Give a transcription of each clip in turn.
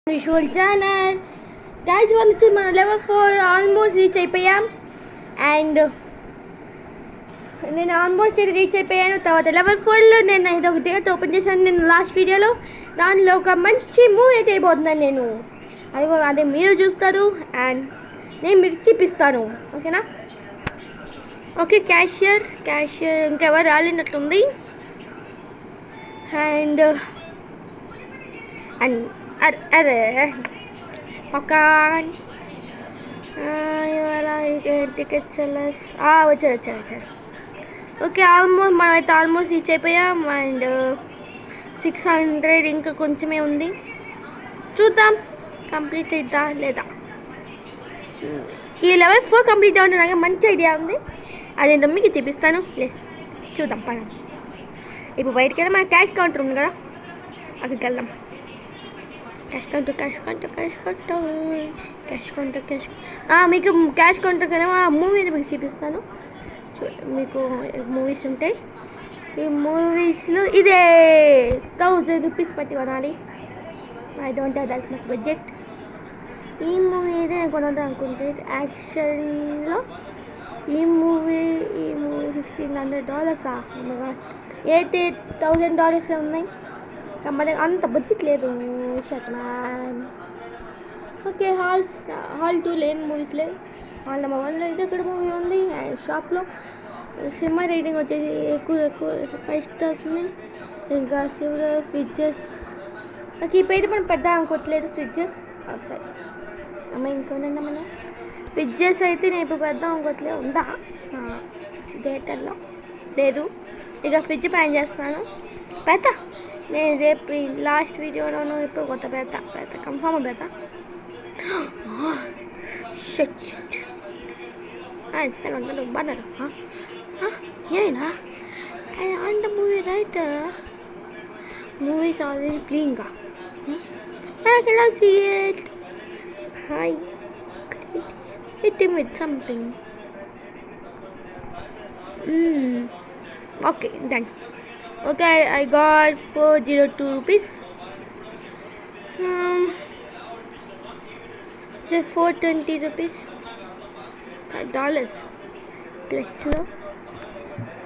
Visual channel. Guys, వాళ్ళు వచ్చి మన లెవెల్ 4 ఆల్మోస్ట్ రీచ్ అయిపోయాం. అండ్ నేను ఆల్మోస్ట్ రీచ్ అయిపోయాను. తర్వాత లెవెల్ 4లో నేను ఇది ఒక థియేటర్ ఓపెన్ చేశాను నేను లాస్ట్ వీడియోలో. దానిలో ఒక మంచి మూవీ అయితే అయిపోతున్నాను నేను. అదే మీరు చూస్తారు అండ్ నేను మీకు చూపిస్తాను. ఓకేనా? ఓకే, క్యాషియర్ ఇంకెవరు రాలేనట్లుంది. అండ్ అరే పకాన్ టికెట్ సెల్లర్స్ వచ్చారు. ఓకే, ఆల్మోస్ట్ రీచ్ అయిపోయాం. అండ్ 600 ఇంకా కొంచెమే ఉంది. చూద్దాం కంప్లీట్ అవుతా లేదా. ఈ లెవెల్ 4 కంప్లీట్ అవుతుంది. నాకు మంచి ఐడియా ఉంది. అదేంటో మీకు చూపిస్తాను. ప్లీజ్ చూద్దాం. ఇప్పుడు బయటికి వెళ్ళి మన క్యాష్ కౌంటర్ ఉంది కదా, అక్కడికి వెళ్దాం. క్యాష్ కౌంటర్ మీకు క్యాష్ కౌంటర్ కదా మూవీని మీకు చూపిస్తాను. మీకు మూవీస్ ఉంటాయి. ఈ మూవీస్లో ఇదే 1000 రూపీస్ పట్టి కొనాలి. I don't have that much budget. ఈ మూవీ అయితే నేను కొనాలి అనుకుంటే యాక్షన్లో ఈ మూవీ $1,600. $88,000 ఉన్నాయి. మరి అంత బడ్జెట్ లేదు. Shut man. ఓకే, హాల్ 2 లేని మూవీస్ లేవు. హాల్ నెంబర్ 1లో అయితే ఇక్కడ మూవీ ఉంది. అండ్ షాప్లో సినిమా రేటింగ్ వచ్చేసి ఎక్కువ 5 స్టార్స్ ఉన్నాయి. ఇంకా ఫ్రిడ్జెస్ నాకు ఈ పేరు మనం పెద్ద అనుకోవట్లేదు. ఫ్రిడ్జ్ సరే ఇంకోనండి మనం ఫ్రిడ్జెస్ అయితే నేను ఇప్పుడు పెద్ద అనుకోవట్లేదు. ఉందా థియేటర్లో? లేదు. ఇక ఫ్రిడ్జ్ ప్లాన్ చేస్తాను. పెద్ద నేను రేపు లాస్ట్ వీడియోలోనూ ఇప్పుడు కొత్త పెడతా కన్ఫామ్ పెడతా. షట్ బాగున్నారు. ఏనా and movie right movies already playing. I cannot see it. Hi. Hit him with something. Okay, done. Okay, I got 402 rupees. Just 420 rupees. $. Plus lo.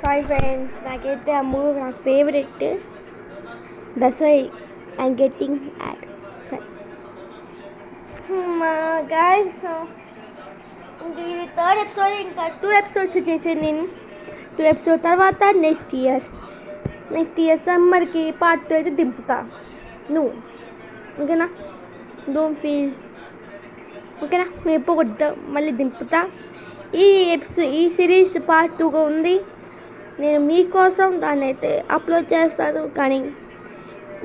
Sorry friends, naకైతే ఆ మూవీ నా favourite. That's why I'm getting ad. Guys, ఇది 3rd episode. ఇంకా 2 episodes చేసాను నేను. 2 episode తర్వాత next year సమ్మర్కి part 2 అయితే దింపుతా. నువ్వు ఓకేనా? Don't feel. ఓకేనా? మేము ఎప్పుడు మళ్ళీ దింపుతా. ఈ సిరీస్ పార్ట్ 2గా ఉంది. నేను మీకోసం దాన్ని అయితే అప్లోడ్ చేస్తాను. కానీ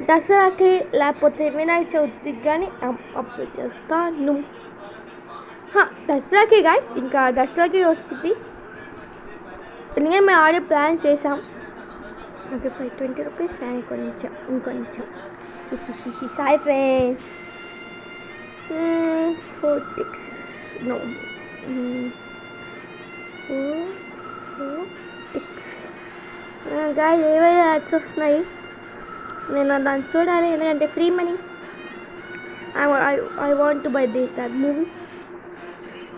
దసరాకి లేకపోతే వినాయక చవితికి కానీ అప్లోడ్ చేస్తాను. దసరాకి గాయస్, ఇంకా దసరాకి వచ్చింది. ఎందుకంటే మేము ఆడియో ప్లాన్ చేసాం. Okay, 520 rupees. ఇంకొంచెం Sai friends. 4 ticks no 4 ticks. Guys, ఏవైనా యాడ్స్ వస్తున్నాయి, నేను దాన్ని చూడాలి. ఎందుకంటే free money. I want to buy that movie.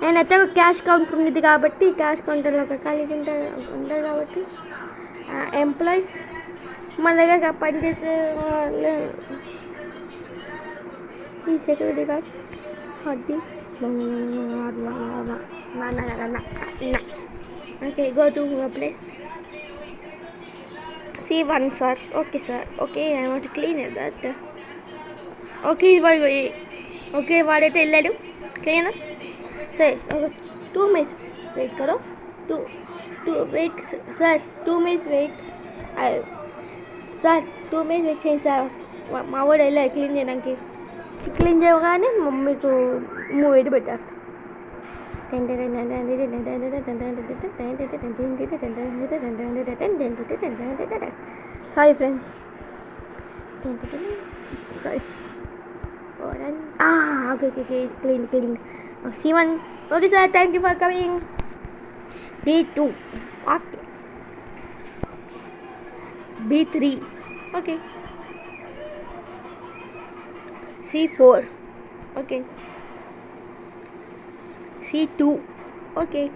And అయితే క్యాష్ కౌంటర్ ఉంది కాబట్టి క్యాష్ కౌంటర్లో ఒక ఖాళీ ఉంటారు కాబట్టి ఎంప్లాయీస్ మన దగ్గర పనిచేసే వాళ్ళు ఈ సెక్యూరిటీ గార్డ్ అది okay, go to place. C1 sir. Okay sir. Okay, I want to clean it that. Okay, okay, వాడైతే వెళ్ళాడు. క్లీనర్ సరే. 2 minutes వెయిట్ కరో. 2 wait sir. 2 minutes wait sir. 2 minutes wait చేయండి సార్. మా వాడు వెళ్ళాడు క్లీన్ చేయడానికి. క్లీన్ చేయగానే మీకు మూవ్ అయితే పెట్టేస్తా. Sorry friends. Sorry. Okay, clean. C1. Okay sir, thank you for coming. D2. Okay. B3. Okay. C4. Okay. C2. Okay.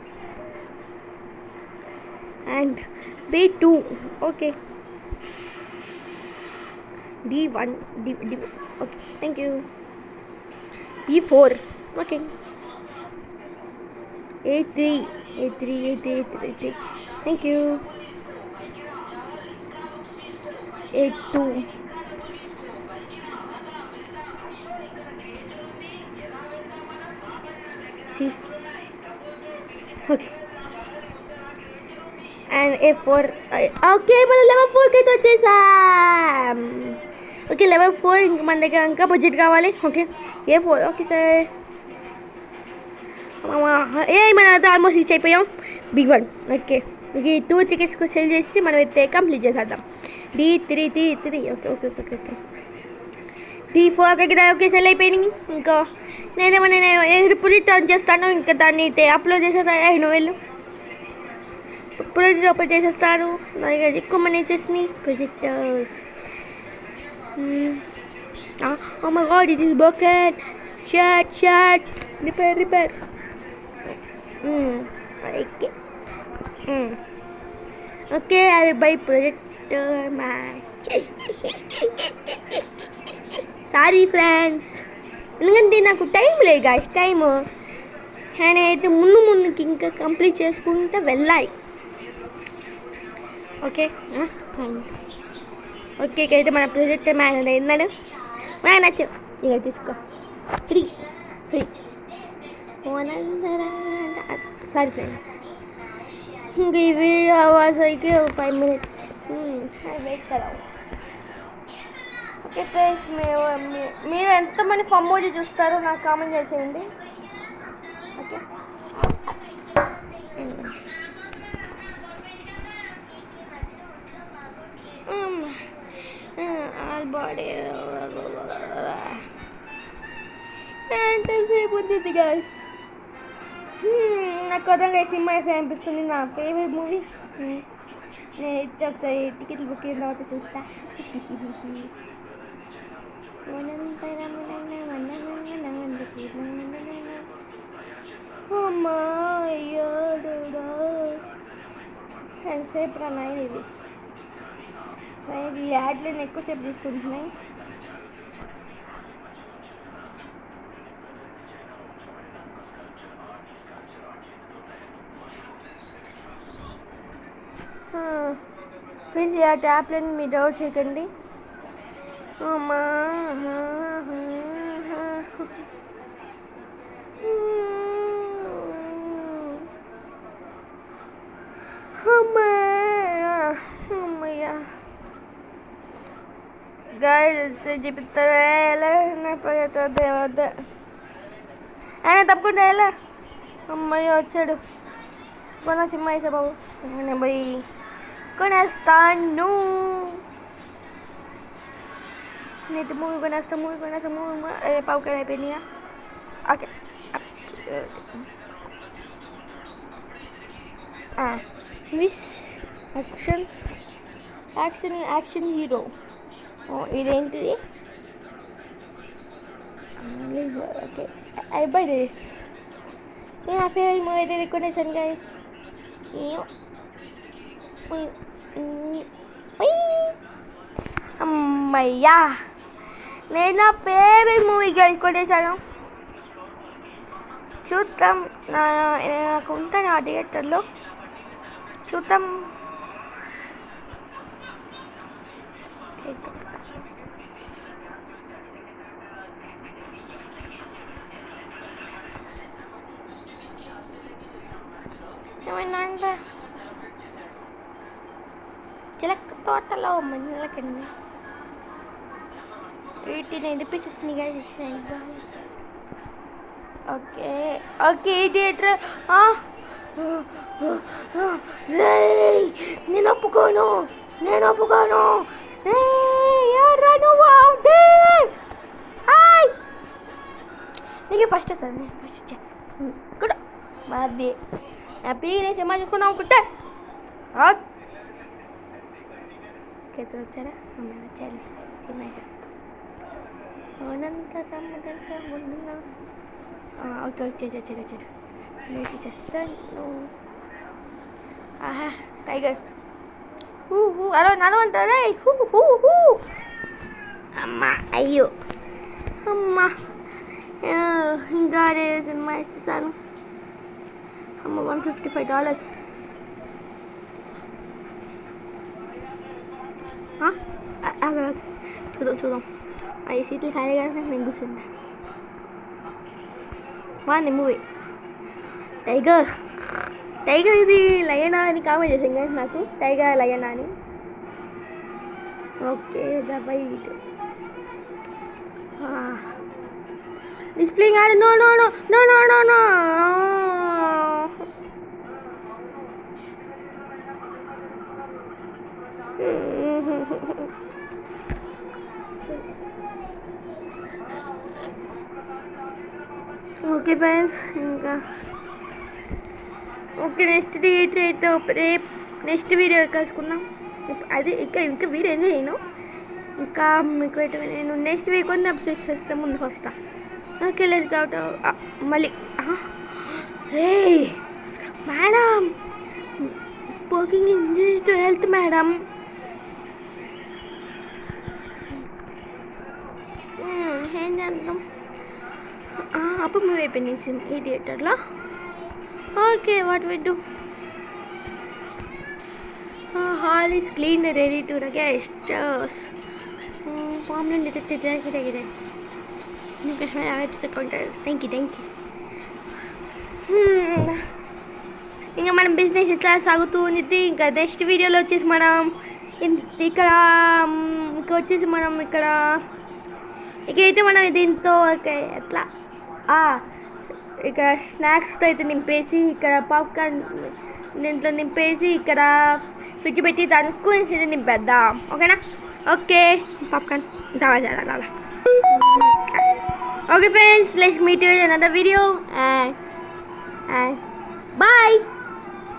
And B2. Okay. D1. D. Okay. Thank you. B4. Okay. A3. A3. A3. A3. Thank you. A2. C. Okay. And A4. Okay, మనం level 4కి అయితే వచ్చేసాం. Okay level 4 ఇంక మన దగ్గర ఇంకా budget కావాలి. Okay A4. Okay sir. మన అయితే ఆల్మోస్ట్ రీచ్ అయిపోయాం. B1. ఓకే మీకు ఈ 2 టికెట్స్కి సెల్ చేసి మనం అయితే కంప్లీట్ చేసేద్దాం. D3. D3. Okay okay okay okay okay D4 దగ్గర ఓకే సెల్ అయిపోయినాయి. ఇంకా నేను ఇప్పుడు టర్న్ చేస్తాను. ఇంకా దాన్ని అయితే అప్లోడ్ చేసేస్తాను. నువ్వు వెళ్ళు ప్రాజెక్ట్ ఓపెన్ చేసేస్తాను. నా దగ్గర ఎక్కువ మనీ వచ్చేసినాయి projectors. Oh my god, it is broken. Shut. Repair. Okay. Okay, I will buy projector man. Sorry friends. ఎందుకంటే నాకు టైం లేదు గాయస్. టైము నేనైతే ముందుకి ఇంకా కంప్లీట్ చేసుకుంటూ వెళ్ళాలి. ఓకే ఓకే అయితే మన ప్రొజెక్టర్ మ్యాన్ ఏందాడు నచ్చు ఇక తీసుకో ఫ్రీ సారీ ఫ్రెండ్స్ ఇంక ఈ వీడియో అవర్స్కి 5 minutes వెయిట్ కదా. ఓకే ఫ్రెండ్స్ మీరు ఎంతమంది ఫమ్మోజీ చూస్తారో నాకు కామెంట్ చేసేయండి. ఓకే ఆల్ బాడీ ఎంతసేపు ఉంది గైస్. నాకు కొత్తగా సినిమా అనిపిస్తుంది. నా ఫేవరెట్ మూవీ. నేనైతే ఒకసారి టికెట్లు బుక్ అయిన తర్వాత చూస్తా. అమ్మా అయ్యో ఎంతసేపు రా ఇది. ఈ యాడ్లను ఎక్కువసేపు తీసుకుంటున్నాయి. ఫ్రెండ్స్ ఈ ట్యాప్లను మీరు డౌట్ చేయకండి. అమ్మా అమ్మయ్యా గాయస్ చూపిస్తారా ఎలా వద్ద ఆయన తప్పుకుంటా ఎలా. అమ్మయ్య వచ్చాడు. కొన సినిమా వేసా బాబు. నేను పోయి కొనేస్తాను. నేనైతే మూవీ కొనేస్తా. మూవీ పావుకాయ అయిపోయినాయా. Okay miss action hero. ఇదేంటిది. Okay I buy this. నేను నా ఫేవరెట్ మూవీ అయితే కొనేసాను గైస్. అమ్మయ్యా నేను నా ఫేవరెట్ మూవీ కొనేసాను. చూద్దాం నాకు ఉంటాను ఆ థియేటర్లో. చూద్దాం. ఏమైనా అంటే చిలక తోటలో మంచిలకండి 89 రూపీస్ వచ్చినాయి కదా. Okay theatre. నేను ఒప్పుకోను. ఎవరా నువ్వు? నీకే ఫస్ట్ సార్. ఫస్ట్ కూడా మాది హ్యాపీగా నేను సినిమా చూసుకుందాం అనుకుంటే వచ్చారా వచ్చారు. ఓకే వచ్చేది వేసి చేస్తాను. ఆహా టైగర్ అలా నడవంటారే. అమ్మ అయ్యో అమ్మ ఇంకా సినిమా ఇస్తాను. అమ్మ $155. చూద్దాం అవి సీట్లు ఖాళీగా నేను కూర్చుంది. బాగుంది మూవీ. టైగర్ ఇది లయనా అని కామెంట్ చేసాను కానీ నాకు టైగర్ లయనా అని. ఓకే ద వైట్ డిస్ప్లే కాదు. No no no no no no no okay friends ఇంకా ఓకే నెక్స్ట్ డేట్ అయితే రేపు నెక్స్ట్ వీడియో కలుసుకుందాం. అది ఇంకా వీడియో ఎంజాయ్ చేయను. ఇంకా మీకు నేను నెక్స్ట్ వీక్ కొన్ని అప్డేట్స్ చేస్తే ముందుకు వస్తా. ఓకే లేదు కాబట్టి మళ్ళీ రే madam smoking injury to health madam. ఏం చేద్దాం అప్పుడు మూవీ అయిపోయింది ఈ థియేటర్లో. Okay what we do. Hall is clean ready to the guests. పామ్లెన్ డిటెక్ట్ జరిగితే థ్యాంక్ యూ. ఇంకా మనం బిజినెస్ ఎట్లా సాగుతూ ఉంది. ఇంకా నెక్స్ట్ వీడియోలో వచ్చేసి మనం ఇక్కడ వచ్చేసి మనం ఇకైతే మనం దీంతో ఎట్లా ఇక్కడ స్నాక్స్తో అయితే నింపేసి ఇక్కడ పాప్కార్న్ దీంట్లో నింపేసి ఇక్కడ ఫ్రిడ్జ్ పెట్టి దానికి కూల్స్ అయితే నింపేద్దాం. ఓకేనా? ఓకే పాప్కార్న్ కావాలి. Okay friends, let's meet you in another video and bye.